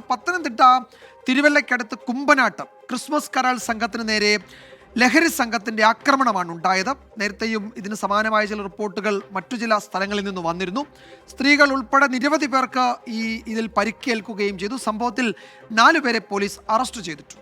Pathanamthitta തിരുവല്ലയ്ക്കടുത്ത് കുമ്പനാട്ട് Christmas Karad സംഘത്തിന് നേരെ ലഹരി സംഘത്തിന്റെ ആക്രമണമാണ് ഉണ്ടായത്. നേരത്തെയും ഇതിന് സമാനമായ ചില റിപ്പോർട്ടുകൾ മറ്റു ചില സ്ഥലങ്ങളിൽ നിന്ന് വന്നിരുന്നു. സ്ത്രീകൾ ഉൾപ്പെടെ നിരവധി പേർക്ക് ഇതിൽ പരിക്കേൽക്കുകയും ചെയ്തു. സംഭവത്തിൽ 4 പേരെ പോലീസ് അറസ്റ്റ് ചെയ്തിട്ടുണ്ട്.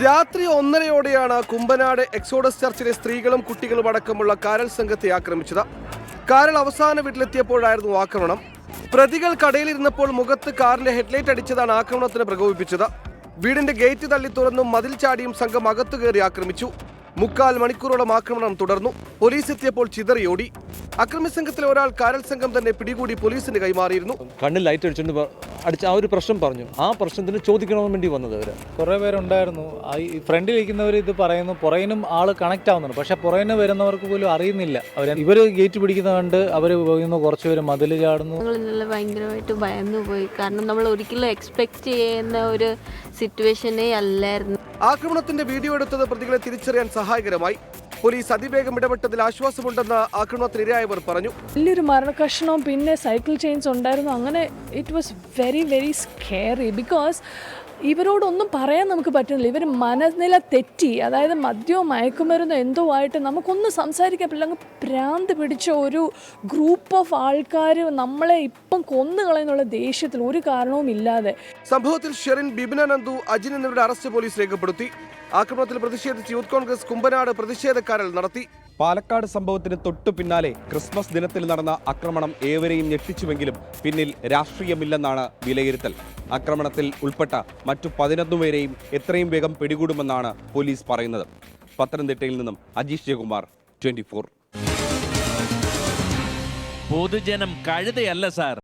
രാത്രി 1:30യോടെയാണ് കുമ്പനാട് എക്സോഡസ് ചർച്ചിലെ സ്ത്രീകളും കുട്ടികളും അടക്കമുള്ള കാരൽ സംഘത്തെ ആക്രമിച്ചത്. കാരൽ അവസാന വീട്ടിലെത്തിയപ്പോഴായിരുന്നു ആക്രമണം. പ്രതികൾ കടയിലിരുന്നപ്പോൾ മുഖത്ത് കാറിന്റെ ഹെഡ്ലൈറ്റ് അടിച്ചതാണ് ആക്രമണത്തിന് പ്രകോപിപ്പിച്ചത്. വീടിന്റെ ഗേറ്റ് തള്ളി തുറന്നും മതിൽ ചാടിയും സംഘം അകത്തു കയറി ആക്രമിച്ചു. 3/4 മണിക്കൂറോളം ആക്രമണം തുടർന്നു. പോലീസ് എത്തിയപ്പോൾ ചിതറിയോടി. അക്രമി സംഘത്തിലെ ഒരാൾ കാരൽ സംഘം തന്നെ പിടികൂടി പോലീസിന് കൈമാറിയിരുന്നു. കണ്ണിൽ ലൈറ്റ് അടിച്ച ആ ഒരു പ്രശ്നം പറഞ്ഞു. ആ പ്രശ്നത്തിന് ചോദിക്കണമെന്ന് വേണ്ടി വന്നത് അവർ കുറേ പേരുണ്ടായിരുന്നു. ഈ ഫ്രണ്ടിലിരിക്കുന്നവർ ഇത് പറയുന്നു, പുറകിനും ആള് കണക്ട് ആവുന്നുണ്ട്. പക്ഷെ പുറകിന് വരുന്നവർക്ക് പോലും അറിയുന്നില്ല. ഇവർ ഗേറ്റ് പിടിക്കുന്ന കണ്ട് അവർ പോകുന്നു, കുറച്ച് പേര് മതിൽ ചാടുന്നു. ഞങ്ങൾ ഭയങ്കരമായിട്ട് ഭയന്നു പോയി. കാരണം നമ്മൾ ഒരിക്കലും എക്സ്പെക്ട് ചെയ്യുന്ന ഒരു സിറ്റുവേഷനേ അല്ലായിരുന്നു. ആക്രമണത്തിന്റെ വീഡിയോ എടുത്തത് പ്രതികളെ തിരിച്ചറിയാൻ സഹായകരമായി. പോലീസ് അതിവേഗം ഇടപെട്ടതിൽ ആശ്വാസമുണ്ടെന്ന് ആക്രമണത്തിനിരയായവർ പറഞ്ഞു. വലിയൊരു മരണകഷ്ണവും പിന്നെ സൈക്കിൾ ചെയിൻസ് ഉണ്ടായിരുന്നു. അങ്ങനെ it was very very scary. Because ഇവരോടൊന്നും പറയാൻ നമുക്ക് പറ്റുന്നില്ല. ഇവർ മനനില തെറ്റി, അതായത് മദ്യവും മയക്കുമരുന്നോ എന്തോ ആയിട്ട് നമുക്കൊന്നും സംസാരിക്കാൻ പറ്റില്ല. അങ്ങ് ഭ്രാന്ത് പിടിച്ച ഒരു ഗ്രൂപ്പ് ഓഫ് ആൾക്കാർ നമ്മളെ ഇപ്പം കൊന്നുകളയെന്നുള്ള ദേഷ്യത്തിൽ ഒരു കാരണവും ഇല്ലാതെ. സംഭവത്തിൽ ഷെറിൻ, ബിബിന നന്ദു, അജിൻ എന്നിവരുടെ അറസ്റ്റ് പോലീസ് രേഖപ്പെടുത്തി. ആക്രമണത്തിൽ പ്രതിഷേധിച്ച് യൂത്ത് കോൺഗ്രസ് കുമ്പനാട് പ്രതിഷേധക്കാരൽ നടത്തി. പാലക്കാട് സംഭവത്തിന് തൊട്ടു പിന്നാലെ ക്രിസ്മസ് ദിനത്തിൽ നടന്ന ആക്രമണം ഏവരെയും ഞെട്ടിച്ചുവെങ്കിലും പിന്നിൽ രാഷ്ട്രീയമില്ലെന്നാണ് വിലയിരുത്തൽ. ആക്രമണത്തിൽ ഉൾപ്പെട്ട മറ്റു 11 പേരെയും എത്രയും വേഗം പിടികൂടുമെന്നാണ് പോലീസ് പറയുന്നത്. പത്തനംതിട്ടയിൽ നിന്നും അജീഷ് ജയകുമാർ, 24. പൊതുജനം കഴുതയല്ല സാർ.